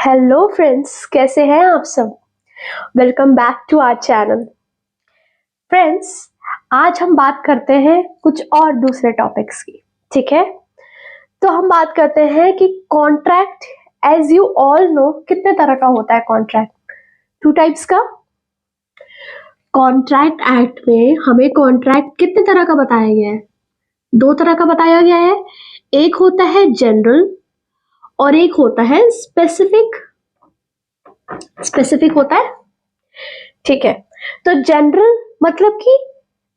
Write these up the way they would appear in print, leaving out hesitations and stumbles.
Hello friends, कैसे हैं आप सब। Welcome back to our channel. Friends, आज हम बात करते हैं कुछ और दूसरे टॉपिक्स की। ठीक है, तो हम बात करते हैं कि contract, as you all know, कितने तरह का होता है कॉन्ट्रैक्ट। 2 टाइप्स का। कॉन्ट्रैक्ट एक्ट में हमें कॉन्ट्रैक्ट कितने तरह का बताया गया है? 2 तरह का बताया गया है। एक होता है जनरल और एक होता है स्पेसिफिक। स्पेसिफिक होता है, ठीक है। तो जनरल मतलब कि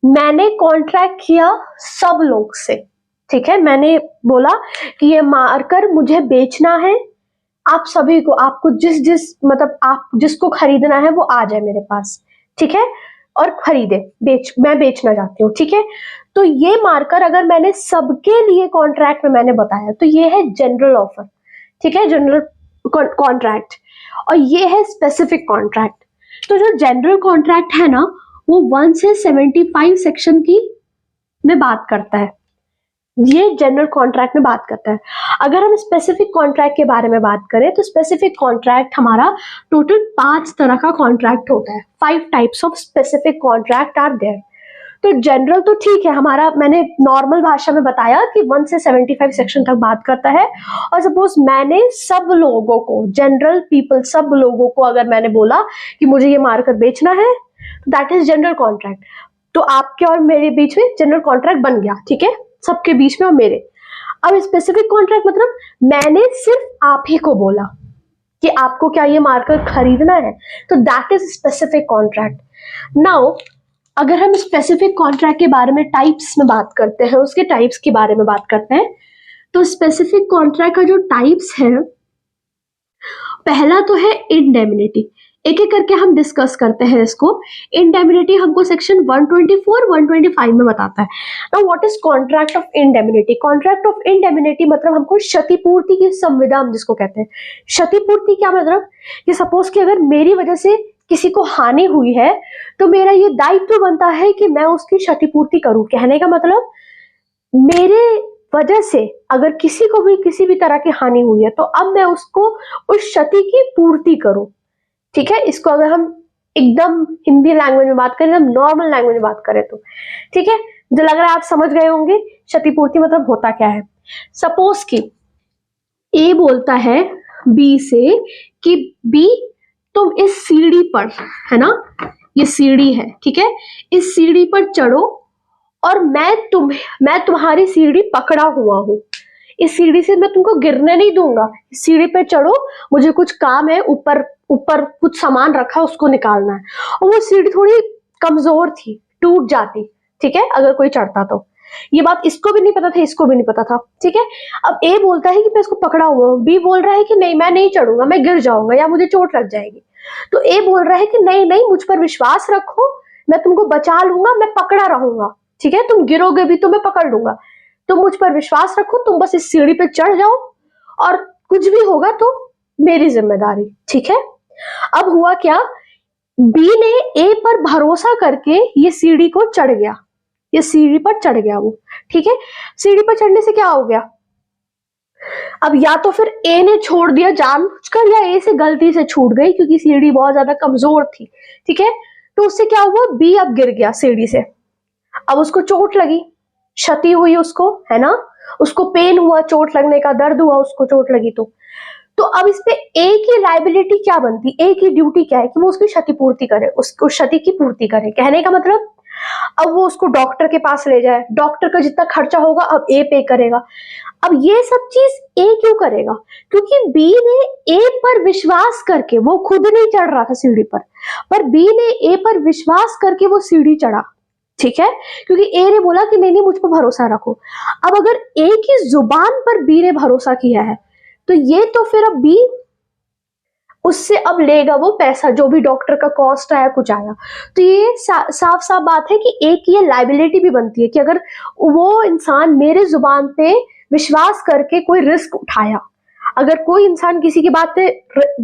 मैंने कॉन्ट्रैक्ट किया सब लोग से। ठीक है, मैंने बोला कि ये मार्कर मुझे बेचना है, आप सभी को, आपको जिस मतलब आप जिसको खरीदना है वो आ जाए मेरे पास। ठीक है, और खरीदे, मैं बेचना चाहती हूँ। ठीक है, तो ये मार्कर अगर मैंने सबके लिए कॉन्ट्रैक्ट में मैंने बताया तो ये है जनरल ऑफर। ठीक है, जनरल कॉन्ट्रैक्ट। और ये है स्पेसिफिक कॉन्ट्रैक्ट। तो जो जनरल कॉन्ट्रैक्ट है ना, वो 1 से 75 सेक्शन की में बात करता है। ये जनरल कॉन्ट्रैक्ट में बात करता है। अगर हम स्पेसिफिक कॉन्ट्रैक्ट के बारे में बात करें तो स्पेसिफिक कॉन्ट्रैक्ट हमारा टोटल 5 तरह का कॉन्ट्रैक्ट होता है। 5 types of specific contract are there. तो जनरल तो ठीक है, हमारा मैंने नॉर्मल भाषा में बताया कि 1 से 75 सेक्शन तक बात करता है। और सपोज मैंने सब लोगों को, जनरल पीपल, सब लोगों को अगर मैंने बोला कि मुझे ये मार्कर बेचना है, दैट इज जनरल कॉन्ट्रैक्ट। तो आपके और मेरे बीच में जनरल कॉन्ट्रैक्ट बन गया। ठीक है, सबके बीच में और मेरे। अब स्पेसिफिक कॉन्ट्रैक्ट मतलब मैंने सिर्फ आप ही को बोला कि आपको क्या ये मार्कर खरीदना है, तो that is specific contract. Now अगर हम स्पेसिफिक कॉन्ट्रैक्ट के बारे में टाइप्स में बात करते हैं, उसके टाइप्स के बारे में बात करते हैं, तो स्पेसिफिक कॉन्ट्रैक्ट का जो टाइप्स है, पहला तो है इंडेमनिटी। एक एक करके हम डिस्कस करते हैं इसको। इंडेमनिटी हमको सेक्शन 124 125 में बताता है। Now what is contract of indemnity? Contract of indemnity मतलब हमको क्षतिपूर्ति की संविदा, हम जिसको कहते हैं। क्षतिपूर्ति क्या मतलब कि सपोज कि अगर मेरी वजह से किसी को हानि हुई है तो मेरा ये दायित्व बनता है कि मैं उसकी क्षतिपूर्ति करूं। कहने का मतलब मेरे वजह से अगर किसी को भी किसी भी तरह की हानि हुई है तो अब मैं उसको उस क्षति की पूर्ति करूं। ठीक है, इसको अगर हम एकदम हिंदी लैंग्वेज में बात करें, एकदम नॉर्मल लैंग्वेज में बात करें तो ठीक है, मुझे लग रहा है आप समझ गए होंगे क्षतिपूर्ति मतलब होता क्या है। सपोज कि ए बोलता है बी से कि बी तुम इस सीढ़ी पर, है ना, ये सीढ़ी है, ठीक है, इस सीढ़ी पर चढ़ो और मैं तुम्हारी सीढ़ी पकड़ा हुआ हूं, इस सीढ़ी से मैं तुमको गिरने नहीं दूंगा, इस सीढ़ी पे चढ़ो, मुझे कुछ काम है, ऊपर ऊपर कुछ सामान रखा उसको निकालना है। और वो सीढ़ी थोड़ी कमजोर थी, टूट जाती, ठीक है, अगर कोई चढ़ता तो। ये बात इसको भी नहीं पता था, इसको भी नहीं पता था। ठीक है, अब ए बोलता है कि मैं इसको पकड़ा हुआ हूँ, बी बोल रहा है कि नहीं मैं नहीं चढ़ूंगा, मैं गिर जाऊंगा या मुझे चोट लग जाएगी। तो ए बोल रहा है कि नहीं नहीं, मुझ पर विश्वास रखो, मैं तुमको बचा लूंगा, मैं पकड़ा रहूंगा। ठीक है, तुम गिरोगे भी तो मैं पकड़ लूंगा, तुम मुझ पर विश्वास रखो, तुम बस इस सीढ़ी पे चढ़ जाओ और कुछ भी होगा तो मेरी जिम्मेदारी। ठीक है, अब हुआ क्या, बी ने ए पर भरोसा करके ये सीढ़ी को चढ़ गया, ये सीढ़ी पर चढ़ गया वो। ठीक है, सीढ़ी पर चढ़ने से क्या हो गया, अब या तो फिर ए ने छोड़ दिया जानबूझकर या ए से गलती से छूट गई क्योंकि सीढ़ी बहुत ज्यादा कमजोर थी। ठीक है, तो उससे क्या हुआ, बी अब गिर गया सीढ़ी से, अब उसको चोट लगी, क्षति हुई उसको, है ना, उसको पेन हुआ, चोट लगने का दर्द हुआ, उसको चोट लगी। तो अब इस पे ए की लाइबिलिटी क्या बनती, ए की ड्यूटी क्या है कि वो उसकी क्षतिपूर्ति करे, उसको क्षति की पूर्ति करे। कहने का मतलब अब वो उसको डॉक्टर के पास ले जाए, डॉक्टर का जितना खर्चा होगा अब ए पे करेगा। अब ये सब चीज ए क्यों करेगा, क्योंकि बी ने ए पर विश्वास करके, वो खुद नहीं चढ़ रहा था सीढ़ी पर बी ने ए पर विश्वास करके वो सीढ़ी चढ़ा। ठीक है, क्योंकि ए ने बोला कि नहीं नहीं मुझ पर भरोसा रखो। अब अगर ए की जुबान पर बी ने भरोसा किया है तो ये तो फिर अब बी उससे अब लेगा वो पैसा, जो भी डॉक्टर का कॉस्ट आया, कुछ आया। तो ये साफ साफ बात है कि एक ये लाइबिलिटी भी बनती है कि अगर वो इंसान मेरे जुबान पे विश्वास करके कोई रिस्क उठाया, अगर कोई इंसान किसी की बात पे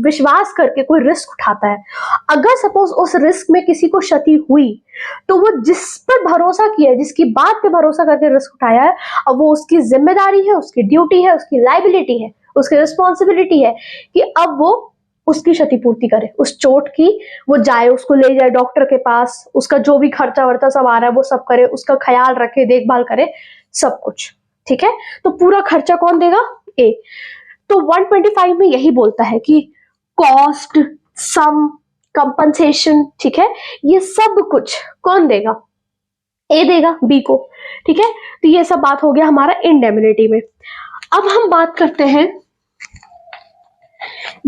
विश्वास करके कोई रिस्क उठाता है, अगर सपोज उस रिस्क में किसी को क्षति हुई तो वो जिस पर भरोसा किया है, जिसकी बात पे भरोसा करके रिस्क उठाया है, अब वो उसकी जिम्मेदारी है, उसकी ड्यूटी है, उसकी लाइबिलिटी है, उसकी रिस्पॉन्सिबिलिटी है कि अब वो उसकी क्षतिपूर्ति करे, उस चोट की वो जाए, उसको ले जाए डॉक्टर के पास, उसका जो भी खर्चा वर्चा सब आ रहा है वो सब करे, उसका ख्याल रखे, देखभाल करे, सब कुछ। ठीक है, तो पूरा खर्चा कौन देगा? ए। तो 125 में यही बोलता है कि कॉस्ट, सम, कंपनसेशन, ठीक है, ये सब कुछ कौन देगा? ए देगा बी को। ठीक है, तो ये सब बात हो गया हमारा इंडेमनिटी में। अब हम बात करते हैं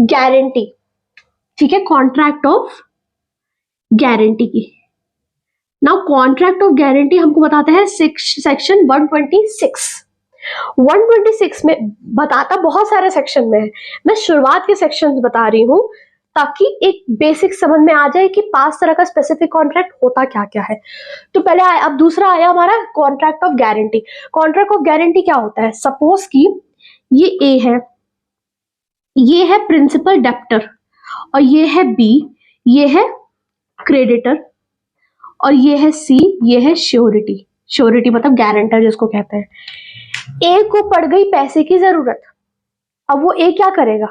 गारंटी। ठीक है, कॉन्ट्रैक्ट ऑफ गारंटी की। नाउ कॉन्ट्रैक्ट ऑफ गारंटी हमको बताता है सेक्शन 126। 126 में बताता बहुत सारे सेक्शन में है, मैं शुरुआत के सेक्शन बता रही हूं ताकि एक बेसिक समझ में आ जाए कि 5 तरह का स्पेसिफिक कॉन्ट्रैक्ट होता क्या क्या है। तो पहले आया, अब दूसरा आया हमारा contract of guarantee. Contract of guarantee क्या होता है? सपोज कि ये ए है, ये है प्रिंसिपल डेप्टर, और ये है बी, ये है क्रेडिटर, और ये है सी, ये है श्योरिटी। श्योरिटी मतलब गारंटर जिसको कहते हैं। ए को पड़ गई पैसे की जरूरत, अब वो ए क्या करेगा?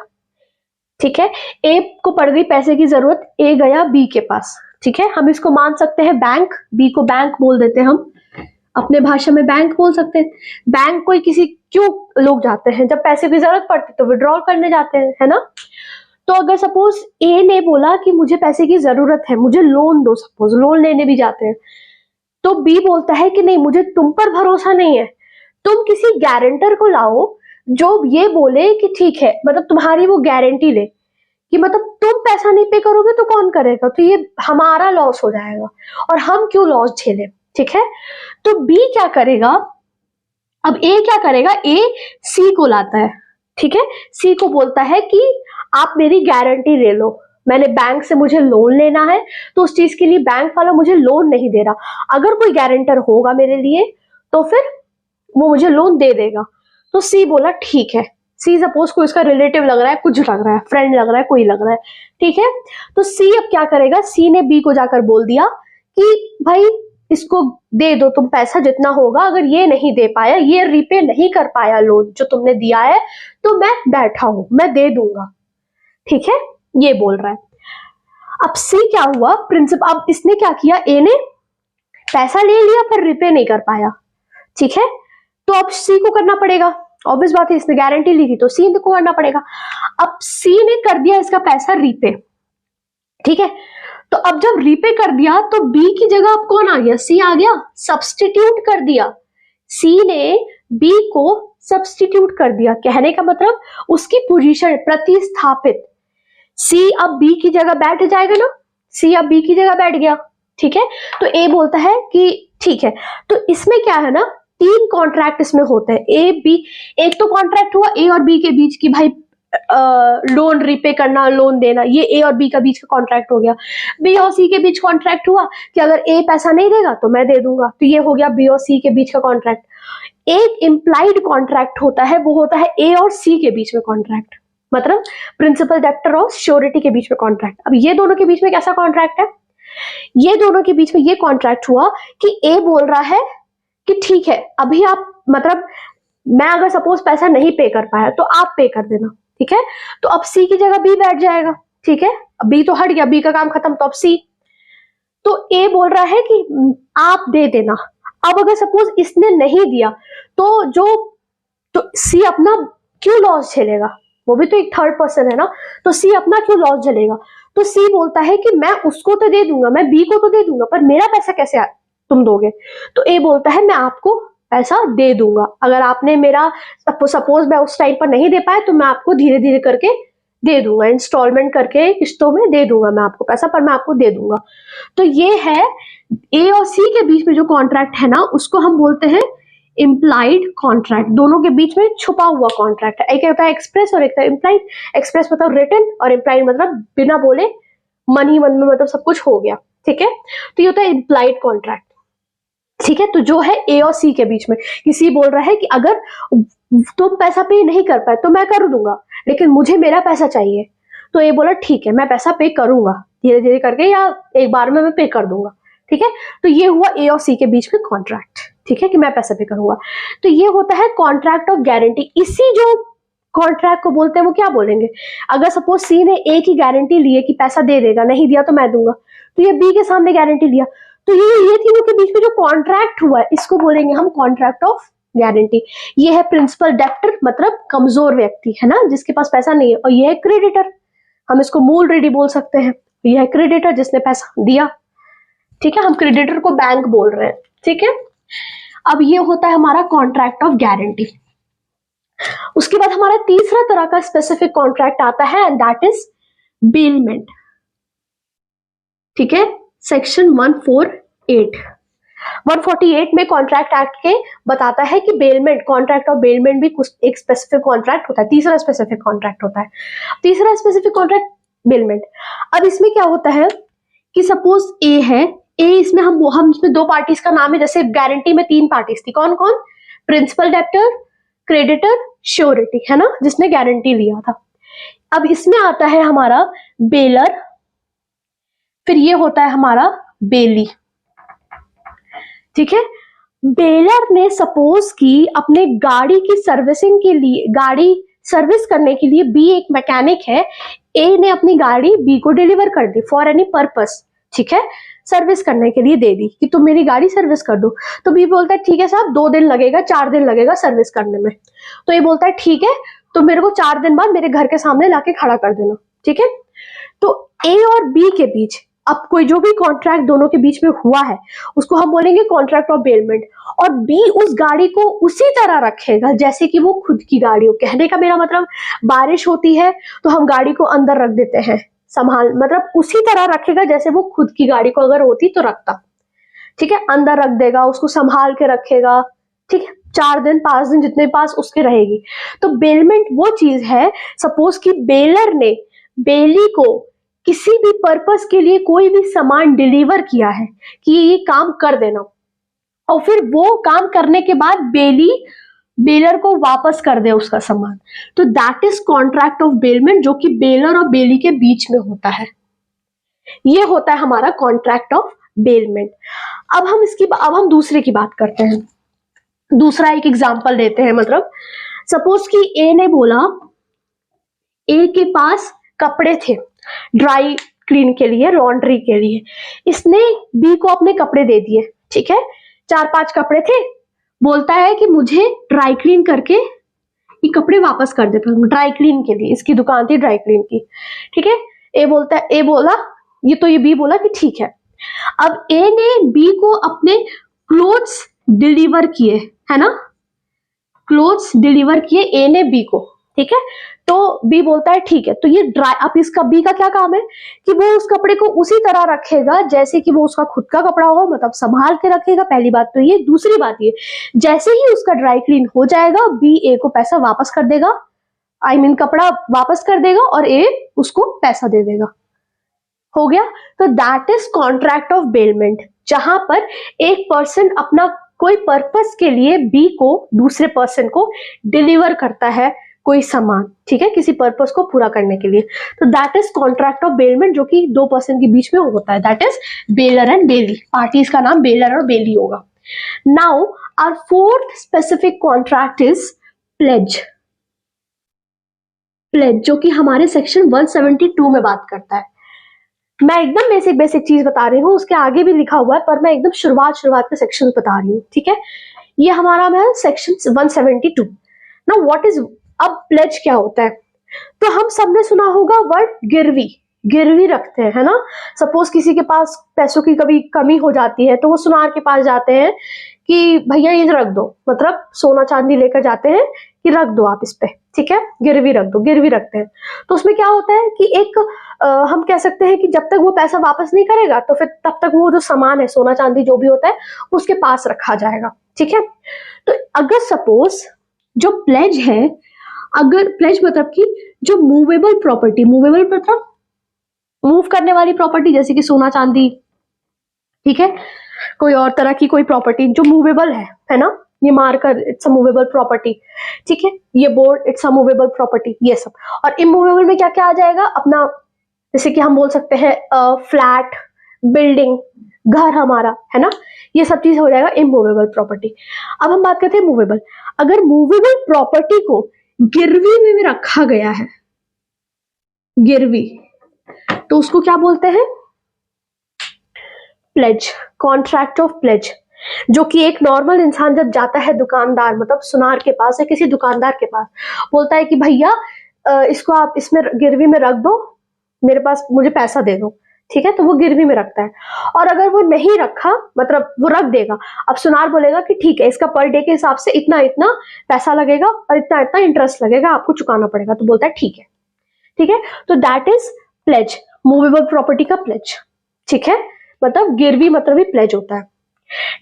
ठीक है, ए को पड़ गई पैसे की जरूरत, ए गया बी के पास। ठीक है, हम इसको मान सकते हैं बैंक, बी को बैंक बोल देते हैं, हम अपने भाषा में बैंक बोल सकते हैं। बैंक कोई किसी क्यों लोग जाते हैं? जब पैसे की जरूरत पड़ती तो विड्रॉल करने जाते हैं, है ना? तो अगर सपोज ए ने बोला कि मुझे पैसे की जरूरत है, मुझे लोन दो, सपोज लोन लेने भी जाते हैं, तो बी बोलता है कि नहीं, मुझे तुम पर भरोसा नहीं है, तुम किसी गारंटर को लाओ जो ये बोले कि ठीक है, मतलब तुम्हारी वो गारंटी ले कि मतलब तुम पैसा नहीं पे करोगे तो कौन करेगा, तो ये हमारा लॉस हो जाएगा और हम क्यों लॉस झेले। ठीक है, तो बी क्या करेगा? अब ए क्या करेगा? ए सी को लाता है। ठीक है, सी को बोलता है कि आप मेरी गारंटी ले लो, मैंने बैंक से मुझे लोन लेना है, तो उस चीज के लिए बैंक वाला मुझे लोन नहीं दे रहा, अगर कोई गारंटर होगा मेरे लिए तो फिर वो मुझे लोन दे देगा। तो सी बोला ठीक है। सी सपोज कोई उसका रिलेटिव लग रहा है, कुछ लग रहा है, फ्रेंड लग रहा है, कोई लग रहा है। ठीक है, तो सी अब क्या करेगा? सी ने बी को जाकर बोल दिया कि भाई इसको दे दो तुम पैसा जितना होगा, अगर ये नहीं दे पाया, ये रिपे नहीं कर पाया लोन जो तुमने दिया है, तो मैं बैठा हूं, मैं दे दूंगा। ठीक है, ये बोल रहा है। अब सी क्या हुआ? प्रिंसिपल, अब इसने क्या किया? ए ने पैसा ले लिया पर रिपे नहीं कर पाया। ठीक है, तो अब सी को करना पड़ेगा, ऑब्वियस बात है, इसने गारंटी ली थी तो सी को करना पड़ेगा। अब सी ने कर दिया इसका पैसा रीपे। ठीक है, तो अब जब रीपे कर दिया तो बी की जगह अब कौन आ गया? सी आ गया, सब्स्टिट्यूट कर दिया। सी ने बी को सब्स्टिट्यूट कर दिया, कहने का मतलब उसकी पोजीशन प्रतिस्थापित। सी अब बी की जगह बैठ जाएगा ना, सी अब बी की जगह बैठ गया। ठीक है, तो ए बोलता है कि ठीक है। तो इसमें क्या है ना, 3 कॉन्ट्रैक्ट इसमें होते हैं, ए बी। एक तो कॉन्ट्रैक्ट हुआ ए और बी के बीच की, भाई लोन रिपे करना, लोन देना, ये ए और बी का बीच का कॉन्ट्रैक्ट हो गया। बी और सी के बीच कॉन्ट्रैक्ट हुआ कि अगर ए पैसा नहीं देगा तो मैं दे दूंगा, तो ये हो गया बी और सी के बीच का कॉन्ट्रैक्ट। एक इम्प्लाइड कॉन्ट्रैक्ट होता है, वो होता है ए और सी के बीच में कॉन्ट्रैक्ट, मतलब प्रिंसिपल डेप्टर और श्योरिटी के बीच में कॉन्ट्रैक्ट। अब ये दोनों के बीच में कैसा कॉन्ट्रैक्ट है? ये दोनों के बीच में ये कॉन्ट्रैक्ट हुआ कि ए बोल रहा है कि ठीक है, अभी आप, मतलब मैं अगर सपोज पैसा नहीं पे कर पाया तो आप पे कर देना। ठीक है, तो अब सी की जगह बी बैठ जाएगा। ठीक है, अब बी तो हट गया, बी का काम खत्म, तो अब सी। तो ए बोल रहा है कि आप दे देना। अब अगर सपोज इसने नहीं दिया तो सी अपना क्यों लॉस झेलेगा? वो भी तो एक थर्ड पर्सन है ना, तो सी अपना क्यों लॉस झेलेगा? तो सी बोलता है कि मैं उसको तो दे दूंगा, मैं बी को तो दे दूंगा, पर मेरा पैसा कैसे तुम दोगे? तो ए बोलता है मैं आपको पैसा दे दूंगा, अगर आपने मेरा सपोज मैं उस टाइम पर नहीं दे पाया तो मैं आपको धीरे धीरे करके दे दूंगा, इंस्टॉलमेंट करके किस्तों में दे दूंगा मैं आपको पैसा, पर मैं आपको दे दूंगा। तो ये है ए और सी के बीच में जो कॉन्ट्रैक्ट है ना, उसको हम बोलते हैं इम्प्लाइड कॉन्ट्रैक्ट। दोनों के बीच में छुपा हुआ कॉन्ट्रैक्ट है, एक होता है एक्सप्रेस और एक होता है इम्प्लाइड। एक्सप्रेस मतलब रिटन और इम्प्लाइड मतलब बिना बोले मन ही मन में, मतलब सब कुछ हो गया। ठीक है, तो ये होता है इम्प्लाइड कॉन्ट्रैक्ट। ठीक है, तो जो है ए और सी के बीच में, कि सी बोल रहा है कि अगर तुम पैसा पे नहीं कर पाए तो मैं कर दूंगा, लेकिन मुझे मेरा पैसा चाहिए। तो ए बोला ठीक है, मैं पैसा पे करूंगा धीरे धीरे करके, या एक बार में मैं पे कर दूंगा। ठीक है, तो ये हुआ ए और सी के बीच में कॉन्ट्रैक्ट। ठीक है, कि मैं पैसा पे करूंगा। तो ये होता है कॉन्ट्रैक्ट ऑफ गारंटी। इसी जो कॉन्ट्रैक्ट को बोलते हैं वो क्या बोलेंगे, अगर सपोज सी ने ए की गारंटी ली है कि पैसा दे देगा, नहीं दिया तो मैं दूंगा, तो ये बी के सामने गारंटी लिया, तो ये तीनों के बीच में जो कॉन्ट्रैक्ट हुआ है इसको बोलेंगे हम कॉन्ट्रैक्ट ऑफ गारंटी। ये है प्रिंसिपल डेप्टर, मतलब कमजोर व्यक्ति है ना, जिसके पास पैसा नहीं है, और ये है क्रेडिटर, हम इसको मूल रेडी बोल सकते हैं, ये है क्रेडिटर जिसने पैसा दिया, ठीक है, हम क्रेडिटर को बैंक बोल रहे हैं, ठीक है। अब ये होता है हमारा कॉन्ट्रैक्ट ऑफ गारंटी। उसके बाद हमारा तीसरा तरह का स्पेसिफिक कॉन्ट्रैक्ट आता है एंड दैट इज बेलमेंट, ठीक है, सेक्शन 148 में कॉन्ट्रैक्ट एक्ट के बताता है कि बेलमेंट, कॉन्ट्रैक्ट ऑफ बेलमेंट भी कुछ एक स्पेसिफिक कॉन्ट्रैक्ट होता है, तीसरा स्पेसिफिक कॉन्ट्रैक्ट होता है, तीसरा स्पेसिफिक कॉन्ट्रैक्ट बेलमेंट। अब इसमें क्या होता है कि सपोज ए है, ए इसमें हम इसमें दो पार्टीज का नाम है, जैसे गारंटी में तीन पार्टीज थी, कौन कौन, प्रिंसिपल डेप्टर, क्रेडिटर, श्योरिटी, है ना, जिसने गारंटी लिया था। अब इसमें आता है हमारा बेलर, फिर ये होता है हमारा बेली, ठीक है। बेलर ने सपोज की अपने गाड़ी की सर्विसिंग के लिए, गाड़ी सर्विस करने के लिए, बी एक मैकेनिक है, ए ने अपनी गाड़ी बी को डिलीवर कर दी फॉर एनी पर्पस, ठीक है, सर्विस करने के लिए दे दी कि तुम मेरी गाड़ी सर्विस कर दो, तो बी बोलता है ठीक है साहब 2 दिन लगेगा, 4 दिन लगेगा सर्विस करने में, तो ये बोलता है ठीक है, तो मेरे को 4 दिन बाद मेरे घर के सामने लाके खड़ा कर देना, ठीक है। तो ए और बी के बीच अब कोई जो भी कॉन्ट्रैक्ट दोनों के बीच में हुआ है उसको हम बोलेंगे कॉन्ट्रैक्ट ऑफ बेलमेंट, और बी उस गाड़ी को उसी तरह रखेगा जैसे कि वो खुद की गाड़ी हो। कहने का मेरा मतलब, बारिश होती है तो हम गाड़ी को अंदर रख देते हैं संभाल, मतलब उसी तरह रखेगा जैसे वो खुद की गाड़ी को अगर होती तो रखता, ठीक है, अंदर रख देगा, उसको संभाल के रखेगा, ठीक है, 4 दिन 5 दिन जितने पास उसके रहेगी। तो बेलमेंट वो चीज है, सपोज कि बेलर ने बेली को किसी भी पर्पस के लिए कोई भी सामान डिलीवर किया है कि ये काम कर देना, और फिर वो काम करने के बाद बेली बेलर को वापस कर दे उसका सामान, तो that is contract of bailment, जो कि बेलर और बेली के बीच में होता है। ये होता है हमारा कॉन्ट्रैक्ट ऑफ बेलमेंट। अब हम दूसरे की बात करते हैं, दूसरा एक एग्जांपल देते हैं, मतलब सपोज कि ए ने बोला, ए के पास कपड़े थे ड्राई क्लीन के लिए, लॉन्ड्री के लिए, इसने बी को अपने कपड़े दे दिए, ठीक है, 4-5 कपड़े थे, बोलता है कि मुझे ड्राई क्लीन करके ये कपड़े वापस कर दे, ड्राई क्लीन के लिए, इसकी दुकान थी ड्राई क्लीन की, ठीक है। ए बोला ये बी बोला कि ठीक है। अब ए ने बी को अपने क्लोथ्स डिलीवर किए, है ना, क्लोथ्स डिलीवर किए ए ने बी को, ठीक है, तो बी बोलता है ठीक है, तो ये ड्राई, अब इसका बी का क्या काम है कि वो उस कपड़े को उसी तरह रखेगा जैसे कि वो उसका खुद का कपड़ा होगा, मतलब संभाल के रखेगा, पहली बात तो ये। दूसरी बात ये, जैसे ही उसका ड्राई क्लीन हो जाएगा बी ए को पैसा वापस कर देगा, कपड़ा वापस कर देगा, और ए उसको पैसा दे देगा, हो गया। तो that is contract of bailment, जहां पर एक पर्सन अपना कोई पर्पस के लिए बी को, दूसरे पर्सन को डिलीवर करता है कोई सामान, ठीक है, किसी पर्पस को पूरा करने के लिए, तो that is contract of bailment, जो कि 2 पर्सन के बीच में होता है, that is bailor and bailee, parties का नाम बेलर और बेली होगा। Now our fourth specific contract is pledge, जो कि हमारे सेक्शन 172 में बात करता है। मैं एकदम बेसिक चीज बता रही हूँ, उसके आगे भी लिखा हुआ है, पर मैं एकदम शुरुआत के सेक्शन बता रही हूँ, ठीक है। ये हमारा है सेक्शन 172। नाउ व्हाट इज, अब प्लेज क्या होता है, तो हम सबने सुना होगा वर्ड गिरवी रखते हैं, है ना। सपोज किसी के पास पैसों की कभी कमी हो जाती है तो वो सुनार के पास जाते हैं कि भैया ये रख दो, मतलब सोना चांदी लेकर जाते हैं कि रख दो आप इस पे, ठीक है, गिरवी रख दो, गिरवी रखते हैं। तो उसमें क्या होता है कि एक हम कह सकते हैं कि जब तक वो पैसा वापस नहीं करेगा तो फिर तब तक वो जो सामान है, सोना चांदी जो भी होता है, उसके पास रखा जाएगा, ठीक है। तो अगर सपोज जो प्लेज है, अगर प्लेज मतलब कि जो मूवेबल प्रॉपर्टी, मूवेबल मतलब मूव करने वाली प्रॉपर्टी, जैसे कि सोना चांदी, ठीक है, कोई और तरह की कोई प्रॉपर्टी जो मूवेबल है ना, ये marker it's a movable property, ठीक है, ये board it's a movable property, ये सब। और इमूवेबल में क्या क्या आ जाएगा अपना, जैसे कि हम बोल सकते हैं फ्लैट, बिल्डिंग, घर हमारा, है ना, ये सब चीज हो जाएगा इमूवेबल प्रॉपर्टी। अब हम बात करते हैं मूवेबल। अगर मूवेबल प्रॉपर्टी को गिरवी में रखा गया है, गिरवी, तो उसको क्या बोलते हैं? Pledge, contract of pledge. जो कि एक नॉर्मल इंसान जब जाता है दुकानदार, मतलब सुनार के पास या किसी दुकानदार के पास, बोलता है कि भैया इसको आप इसमें गिरवी में रख दो, मेरे पास, मुझे पैसा दे दो, ठीक है, तो वो गिरवी में रखता है। और अगर वो नहीं रखा, मतलब वो रख देगा, अब सुनार बोलेगा कि ठीक है, इसका पर डे के हिसाब से इतना इतना पैसा लगेगा और इतना इतना इंटरेस्ट लगेगा, आपको चुकाना पड़ेगा, तो बोलता है ठीक है, ठीक है। तो that is pledge, movable property का प्लेज, ठीक है, मतलब गिरवी मतलब ही प्लेज होता है।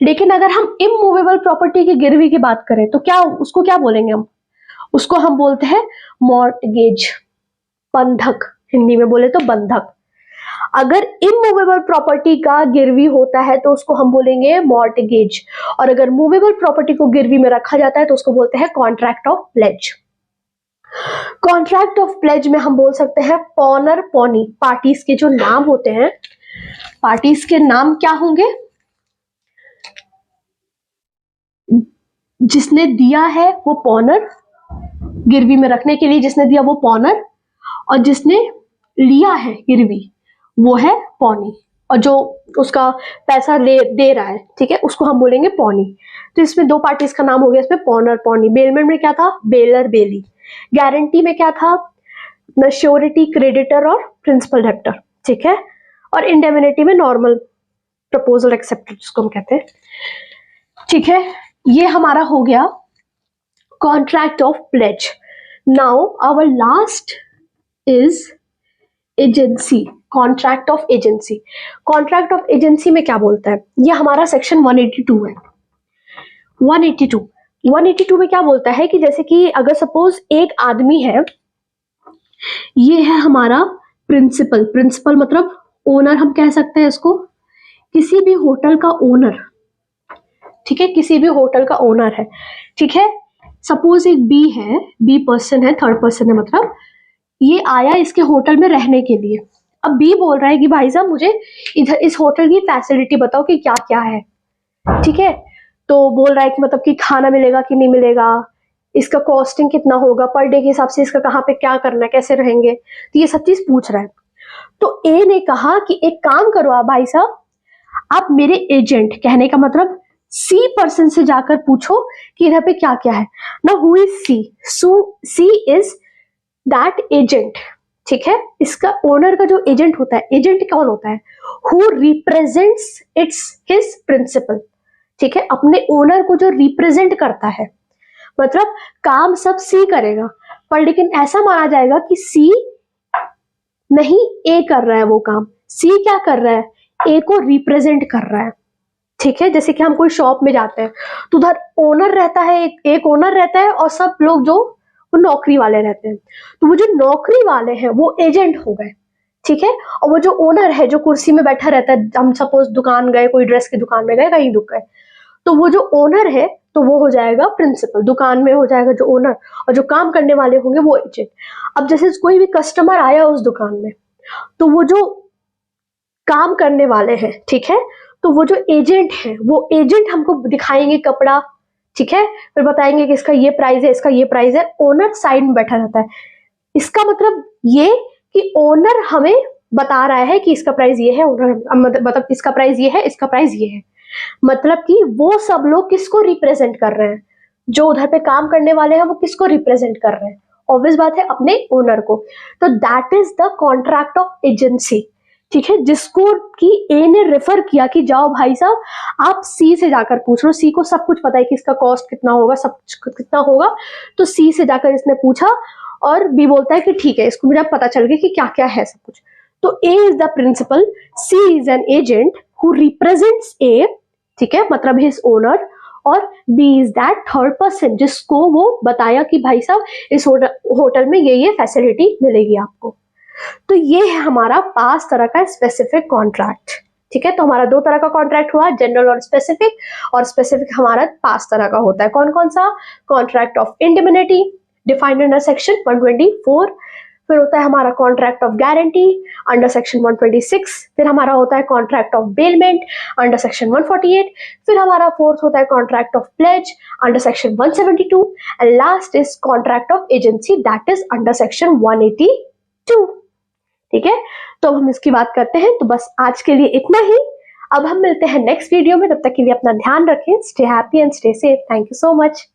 लेकिन अगर हम इमूवेबल प्रॉपर्टी की गिरवी की बात करें तो क्या, उसको क्या बोलेंगे हम? उसको हम बोलते हैं मॉर्टगेज, बंधक, हिंदी में बोले तो बंधक। अगर इमूवेबल प्रॉपर्टी का गिरवी होता है तो उसको हम बोलेंगे मॉर्टगेज, और अगर मूवेबल प्रॉपर्टी को गिरवी में रखा जाता है तो उसको बोलते हैं contract of pledge. Contract of pledge में हम बोल सकते हैं पॉनर पॉनी, पार्टीज के जो नाम होते हैं, पार्टीज के नाम क्या होंगे? जिसने दिया है वो पॉनर, गिरवी में रखने के लिए जिसने दिया वो पॉनर, और जिसने लिया है गिरवी वो है पॉनी, और जो उसका पैसा दे रहा है, ठीक है, उसको हम बोलेंगे पॉनी। तो इसमें दो पार्टीज का नाम हो गया, इसमें पॉनर पॉनी। बेलमेंट में क्या था? बेलर बेली। गारंटी में क्या था? न श्योरिटी क्रेडिटर और प्रिंसिपल डेब्टर, ठीक है। और इंडेमिनिटी में नॉर्मल प्रपोजल एक्सेप्टेड, जिसको हम कहते हैं, ठीक है। ये हमारा हो गया contract of pledge. Now our last is agency, contract of agency. Contract of agency में क्या बोलता है? ये हमारा सेक्शन 182 है। 182 में क्या बोलता है कि जैसे कि अगर सपोज एक आदमी है, ये है हमारा प्रिंसिपल, प्रिंसिपल मतलब ओनर हम कह सकते हैं इसको, किसी भी होटल का ओनर, ठीक है, किसी भी होटल का ओनर है, ठीक है। सपोज एक बी है, बी पर्सन है, थर्ड पर्सन है, मतलब ये आया इसके होटल में रहने के लिए। अब बी बोल रहा है कि भाई साहब मुझे इधर इस होटल की फैसिलिटी बताओ कि क्या क्या है, ठीक है। तो बोल रहा है कि मतलब कि खाना मिलेगा कि नहीं मिलेगा, इसका कॉस्टिंग कितना होगा, पर डे के हिसाब से इसका कहाँ पे क्या करना है, कैसे रहेंगे, तो ये सब चीज पूछ रहा है। तो ए ने कहा कि एक काम करो आप भाई साहब, आप मेरे एजेंट, कहने का मतलब सी पर्सन से जाकर पूछो कि इधर पे क्या क्या है ना। Who is C? C is that agent, ठीक है। इसका ओनर का जो एजेंट होता है, एजेंट कौन होता है? Who represents its his principal, ठीक है, अपने ओनर को जो रिप्रेजेंट करता है, मतलब काम सब सी करेगा, पर लेकिन ऐसा माना जाएगा कि सी नहीं, ए कर रहा है वो काम। सी क्या कर रहा है? ए को रिप्रेजेंट कर रहा है, ठीक है। जैसे कि हम कोई शॉप में जाते हैं तो उधर ओनर रहता है, एक ओनर रहता है, और सब लोग जो वो नौकरी वाले रहते हैं। तो वो जो नौकरी वाले हैं वो एजेंट हो गए, ठीक है। और वो जो ओनर है जो कुर्सी में बैठा रहता है, हम सपोज दुकान गए, कोई ड्रेस की दुकान में गए, कहीं दुक गए, तो वो जो ओनर है तो वो हो जाएगा प्रिंसिपल, दुकान में हो जाएगा जो ओनर, और जो काम करने वाले होंगे वो एजेंट। अब जैसे कोई भी कस्टमर आया उस दुकान में, तो वो जो काम करने वाले हैं, ठीक है, तो वो जो एजेंट है वो एजेंट हमको दिखाएंगे कपड़ा, ठीक है, फिर बताएंगे कि इसका ये प्राइस है, इसका ये प्राइस है। ओनर साइड में बैठा रहता है। इसका मतलब ये कि ओनर हमें बता रहा है कि इसका प्राइस ये है, ओनर मतलब इसका प्राइस ये है, इसका प्राइस ये है। मतलब कि वो सब लोग किसको रिप्रेजेंट कर रहे हैं? जो उधर पे काम करने वाले हैं वो किसको रिप्रेजेंट कर रहे हैं? ऑब्वियस बात है, अपने ओनर को। तो that is the contract of agency, ठीक है, जिसको कि ए ने रेफर किया कि जाओ भाई साहब आप सी से जाकर पूछ लो, सी को सब कुछ पता है कि इसका कॉस्ट कितना होगा, सब कितना होगा। तो सी से जाकर इसने पूछा, और बी बोलता है कि ठीक है, इसको मुझे पता चल गया कि क्या क्या है सब कुछ। तो A is the principal, C is an agent who represents A, ठीक है, मतलब हिज ओनर, और B is that third person जिसको वो बताया कि भाई साहब इस होटल में ये फैसिलिटी मिलेगी आपको। तो ये है हमारा 5 तरह का स्पेसिफिक कॉन्ट्रैक्ट, ठीक है। तो हमारा 2 तरह का कॉन्ट्रैक्ट हुआ, जनरल और स्पेसिफिक, और स्पेसिफिक हमारा 5 तरह का होता है। कौन कौन सा? Contract of indemnity defined under section 124, फिर होता है हमारा contract of guarantee under section 126, फिर हमारा होता है contract of bailment under section 148, फिर हमारा फोर्थ होता है contract of pledge under section 172 and last is contract of agency that is under section 182। ठीक है, तो अब हम इसकी बात करते हैं। तो बस आज के लिए इतना ही, अब हम मिलते हैं नेक्स्ट वीडियो में। तब तक के लिए अपना ध्यान रखें, stay happy and stay safe. Thank you so much.